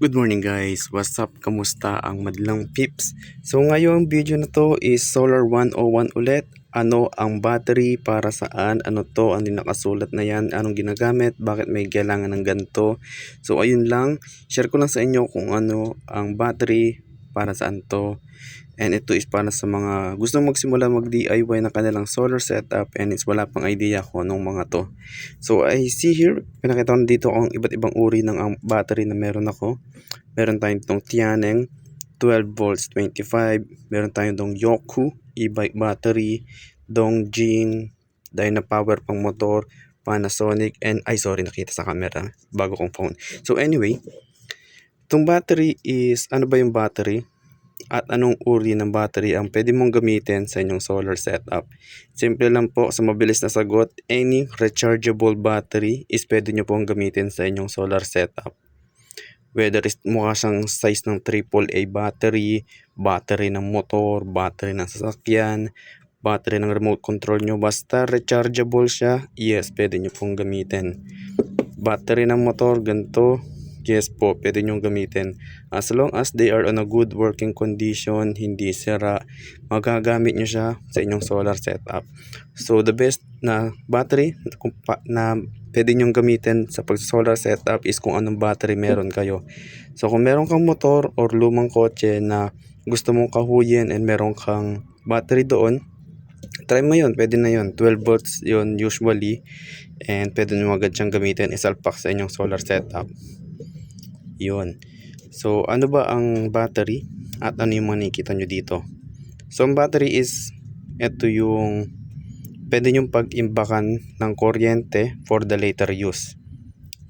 Good morning guys, what's up? Kamusta ang madlang pips? So ngayong video na to is Solar 101 ulit. Ano ang battery, para saan, ano to, ano yung nakasulat na yan, anong ginagamit, bakit may kailangan ng ganito. So ayun lang, share ko lang sa inyo kung ano ang battery, para saan to. And ito is para sa mga gusto magsimula mag-DIY ng kanilang solar setup and it's wala pang idea kung anong mga to. So I see here, pinakita ko dito ang iba't ibang uri ng battery na meron ako. Meron tayong itong Tianeng 12 volts 25. Meron tayong itong Yoku e-bike battery, Dongjing Dynapower pang motor, Panasonic, and nakita sa camera, bago kong phone. So anyway, itong battery is, ano ba yung battery? At anong uri ng battery ang pwede mong gamitin sa inyong solar setup? Simple lang po, sa mabilis na sagot, any rechargeable battery is pwede nyo pong gamitin sa inyong solar setup. Whether is mukha siyang size ng AAA battery, battery ng motor, battery ng sasakyan, battery ng remote control nyo, basta rechargeable siya, yes, pwede nyo pong gamitin. Battery ng motor, ganito, yes po, pwede nyo gamitin. As long as they are on a good working condition, hindi sira, magagamit nyo siya sa inyong solar setup. So the best na battery na pwede nyong gamitin sa pag-solar setup is kung anong battery meron kayo. So kung meron kang motor or lumang kotse na gusto mong kahuyin and meron kang battery doon, try mo yun, pwede na yun. 12 volts yun usually, and pwede nyo agad siyang gamitin, isalpak sa inyong solar setup. Yun. So ano ba ang battery at ano yung makikita nyo dito? So ang battery is, ito yung pwede nyong pag-imbakan ng kuryente for the later use.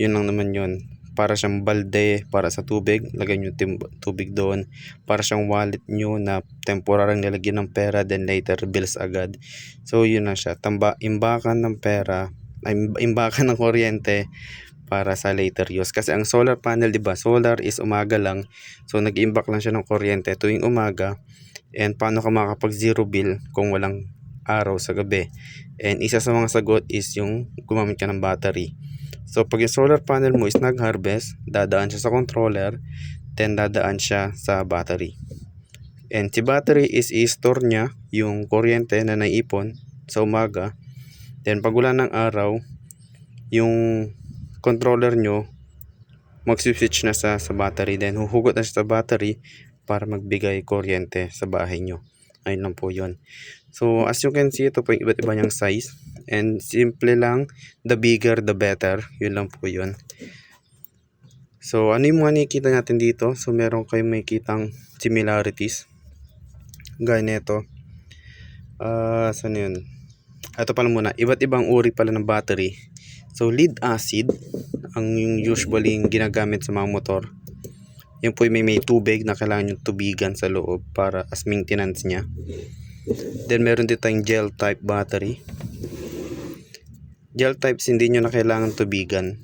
Yun lang naman yun. Para siyang balde para sa tubig, lagay nyo tubig doon. Para siyang wallet nyo na temporarang nilagyan ng pera, then later bills agad. So yun na siya, imbakan ng pera, imbakan ng kuryente para sa later use. Kasi ang solar panel, 'di ba? Solar is umaga lang. So nag-imbak lang siya ng kuryente tuwing umaga. And paano ka makakapag zero bill kung walang araw sa gabi? And isa sa mga sagot is yung gumamit ka ng battery. So pag yung solar panel mo is nag-harvest, dadaan siya sa controller, then dadaan siya sa battery. And si battery is i-store niya yung kuryente na naipon sa umaga. Then pag wala ng araw, yung controller nyo mag-switch na sa battery, then huhugot na siya sa battery para magbigay kuryente sa bahay nyo. Ayun lang po yun. So as you can see, ito po yung iba't iba niyang size, and simple lang, the bigger the better. Yun lang po yun. So ano yung mga nakikita natin dito? So meron kayong makikitang similarities gaya nito. Saan yun? Ito pala muna, iba't ibang uri pala ng battery. So lead acid ang yung usually ginagamit sa mga motor. Yung po may tubig na kailangan yung tubigan sa loob para as maintenance niya. Then meron din tayong gel type battery. Gel types hindi nyo na kailangan tubigan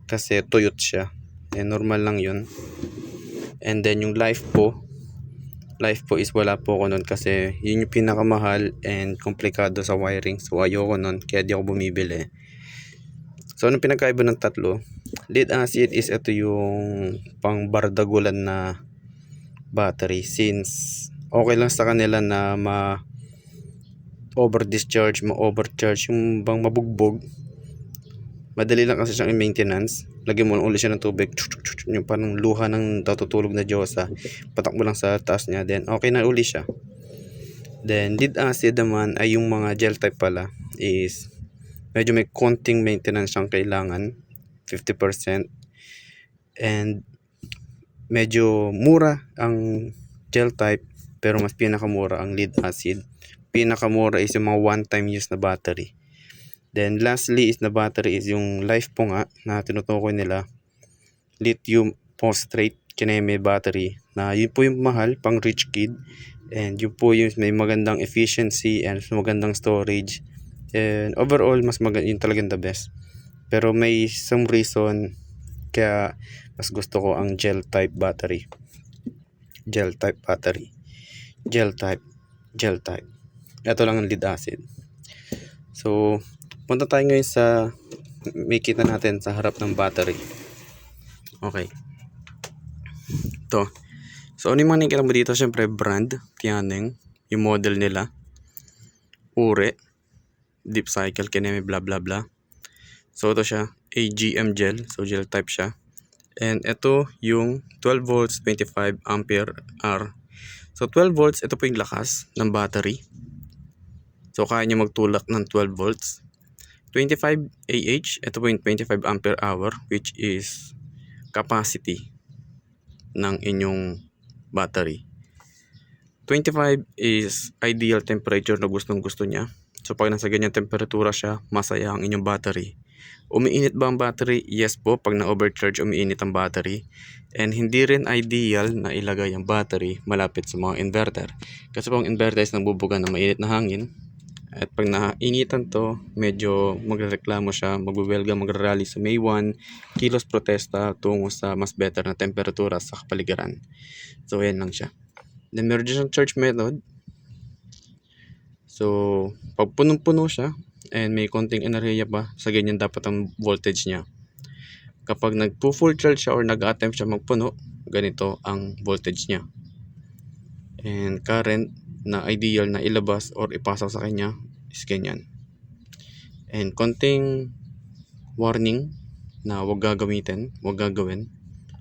kasi tuyot siya. Normal lang yun. And then yung life po is wala po ako nun kasi yun yung pinakamahal and komplikado sa wiring. So ayoko nun, kaya di ako bumibili. So anong pinagkaiba ng tatlo? Lead acid is ito yung pang bardagulan na battery, since okay lang sa kanila na ma-overcharge yung bang mabugbog. Madali lang kasi siyang i-maintenance. Lagyan mo lang ulit siya ng tubig, yung parang luha ng natutulog na Diyosa, patak mo lang sa taas niya, then okay na uli siya. Then lead acid naman ay yung mga gel type pala, is medyo may konting maintenance siyang kailangan, 50%, and medyo mura ang gel type, pero mas pinakamura ang lead acid. Pinakamura is yung mga one time use na battery. Then lastly is na battery is yung life po nga na tinutukoy nila, lithium phosphate kineme battery, na yun po yung mahal pang rich kid, and yun po yung may magandang efficiency and magandang storage. And overall, mas maganda, yun talagang the best. Pero may some reason kaya mas gusto ko ang gel type battery. Gel type battery. Gel type. Ito lang ang lead acid. So, punta tayo ngayon sa makikita natin sa harap ng battery. Okay. ito. So, ano yung mga nakikita mo dito? Siyempre, brand, Tianeng, yung model nila, uri, deep cycle, kineme, blah blah blah. So, ito siya, AGM gel. So, gel type siya. And ito yung 12 volts, 25 ampere hour. So, 12 volts, ito po yung lakas ng battery. So, kaya niya magtulak ng 12 volts. 25 Ah, ito po yung 25 ampere hour, which is capacity ng inyong battery. 25 is ideal temperature na gustong gusto niya. So, pag nasa ganyan temperatura siya, masaya ang inyong battery. Umiinit ba ang battery? Yes po, pag na-overcharge, umiinit ang battery. And hindi rin ideal na ilagay ang battery malapit sa mga inverter. Kasi po ang inverter is nagbubuga ng mainit na hangin. At pag nainitan to, medyo magreklamo siya, magbuwelga, magrarally sa May 1, kilos protesta tungo sa mas better na temperatura sa kapaligiran. So, ayan lang siya. Then, meron dyan siyang charge method. So, pag punong-puno siya, and may konting enerhiya pa, sa ganyan dapat ang voltage niya. Kapag nag-full charge siya or nag-attempt siya magpuno, ganito ang voltage niya. And current na ideal na ilabas or ipasok sa kanya is ganyan. And konting warning na huwag gagawin.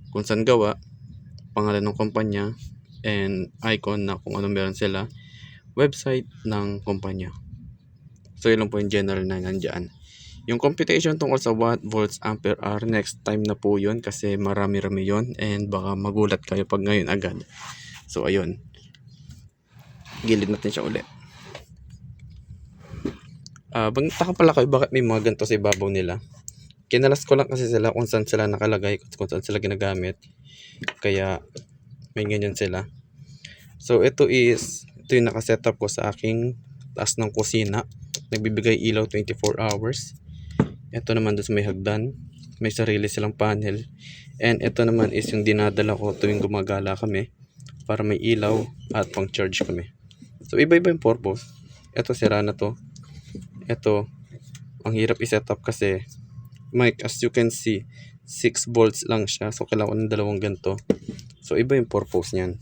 Kung saan gawa, pangalan ng kumpanya, and icon na kung ano meron sila, website ng kumpanya. So, yun lang po yung general na nandyan. Yung computation tungkol sa watt, volts, ampere hour, next time na po yun kasi marami-rami yun and baka magulat kayo pag ngayon agad. So, ayun. Gilid natin siya ulit. Taka pala kayo bakit may mga ganito sa ibabaw nila. Kinalas ko lang kasi sila kung saan sila nakalagay, kung saan sila ginagamit. Kaya may ganyan sila. So, ito yung nakasetup ko sa aking taas ng kusina. Nagbibigay ilaw 24 hours. Ito naman doon sa may hagdan. May sarili silang panel. And ito naman is yung dinadala ko tuwing gumagala kami para may ilaw at pang charge kami. So, iba-iba yung purpose. Ito, sira na to. Ito, ang hirap i-setup kasi as you can see, 6 volts lang siya. So, kailangan ko ng dalawang ganito. So, iba yung purpose niyan.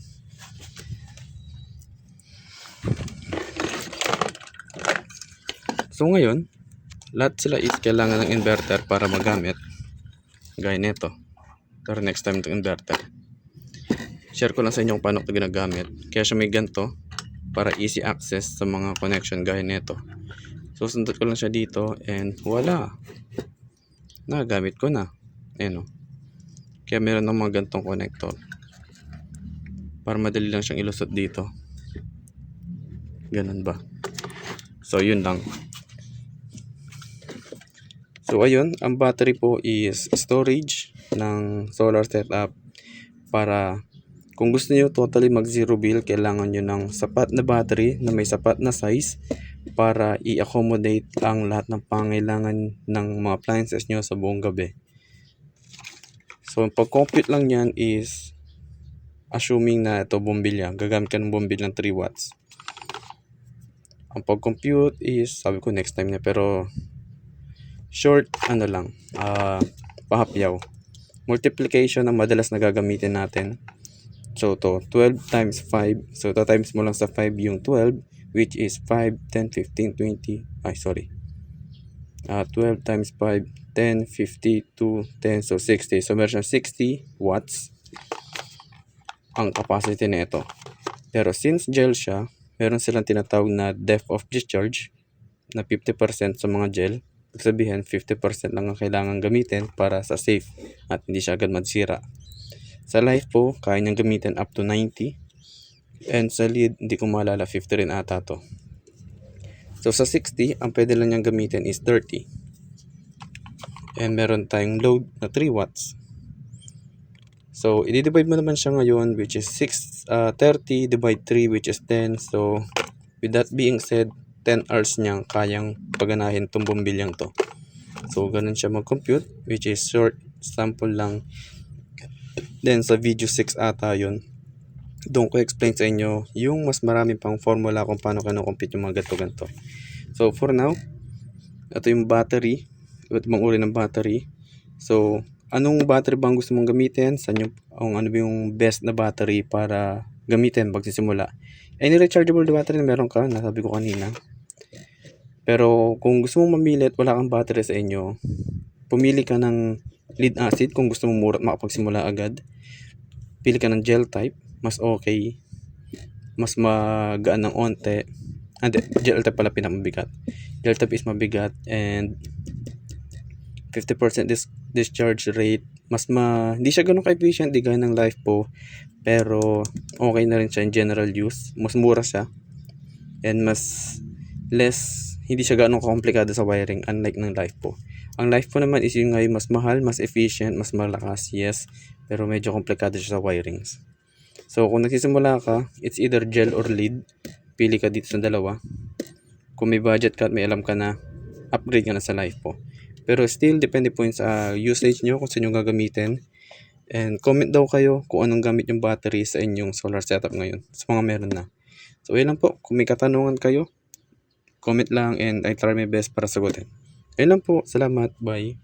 So, ngayon, lahat sila is kailangan ng inverter para magamit. Gaya nito. Pero next time itong inverter. Share ko lang sa inyo kung paano ito ginagamit. Kaya siya may ganito para easy access sa mga connection gaya nito. So, sundot ko lang siya dito and wala. Nagamit ko na. Ayan o. Kaya meron ng mga gantong connector. Para madali lang siyang ilusot dito. Ganun ba? So, yun lang. So, ayun. Ang battery po is storage ng solar setup para kung gusto niyo totally mag zero bill, kailangan niyo ng sapat na battery na may sapat na size para i-accommodate ang lahat ng pangailangan ng mga appliances niyo sa buong gabi. So, pag-compute lang yan is assuming na ito bombilya. Gagamit ka ng bombilya ng 3 watts. Ang pag-compute is, sabi ko next time na, pero short, pahapyaw. Multiplication ang madalas na gagamitin natin. So, to 12 times 5. So, times mo lang sa 5 yung 12, which is 5, 10, 15, 20. 12 times 5, 10, 50, 2, 10. So, 60. So, meron siyang 60 watts ang capacity na ito. Pero since gel siya, meron silang tinatawag na depth of discharge na 50% sa mga gel. Ibig sabihin, 50% lang ang kailangan gamitin para sa safe at hindi siya agad magsira. Sa life po, kaya niyang gamitin up to 90. And sa lead, hindi ko maalala, 50 rin ata to. So sa 60, ang pwede lang niyang gamitin is 30. And meron tayong load na 3 watts. So, i-divide mo naman siya ngayon, which is 30 divide 3, which is 10. So, with that being said, 10 hours niyang kayang paganahin itong bombilyang to. So, ganun siya mag-compute, which is short sample lang. Then, sa video 6 ata yun, doon ko explain sa inyo yung mas marami pang formula kung paano kano-compute yung mga ganito-ganito. So, for now, ito yung battery. Ito yung uri ng battery. So, Anong battery bang gusto mong gamitin? Ano ba yung best na battery para gamitin pagsisimula? Any rechargeable battery na meron ka, nasabi ko kanina. Pero kung gusto mong mamili at wala kang battery sa inyo, pumili ka ng lead acid kung gusto mong mura at makapagsimula agad. Pili ka ng gel type, mas okay. Mas magaan ng onte. Gel type pala pinakamabigat. Gel type is mabigat and 50% discharge rate. Hindi siya ganun ka-efficient, di gaya ng LiFePo. Pero okay na rin siya in general use. Mas mura siya. And hindi siya ganun komplikado sa wiring unlike ng LiFePo. Ang LiFePo naman is yung ngayon mas mahal, mas efficient, mas malakas, yes. Pero medyo komplikado siya sa wirings. So kung nagsisimula ka, it's either gel or lead. Pili ka dito sa dalawa. Kung may budget ka at may alam ka na, upgrade ka na sa LiFePo. Pero still, depende po yun sa usage nyo kung saan yung gagamitin. And comment daw kayo kung anong gamit yung battery sa inyong solar setup ngayon. Sa mga meron na. So, yun lang po. Kung may katanungan kayo, comment lang and I try my best para sagutin. Yun lang po. Salamat. Bye.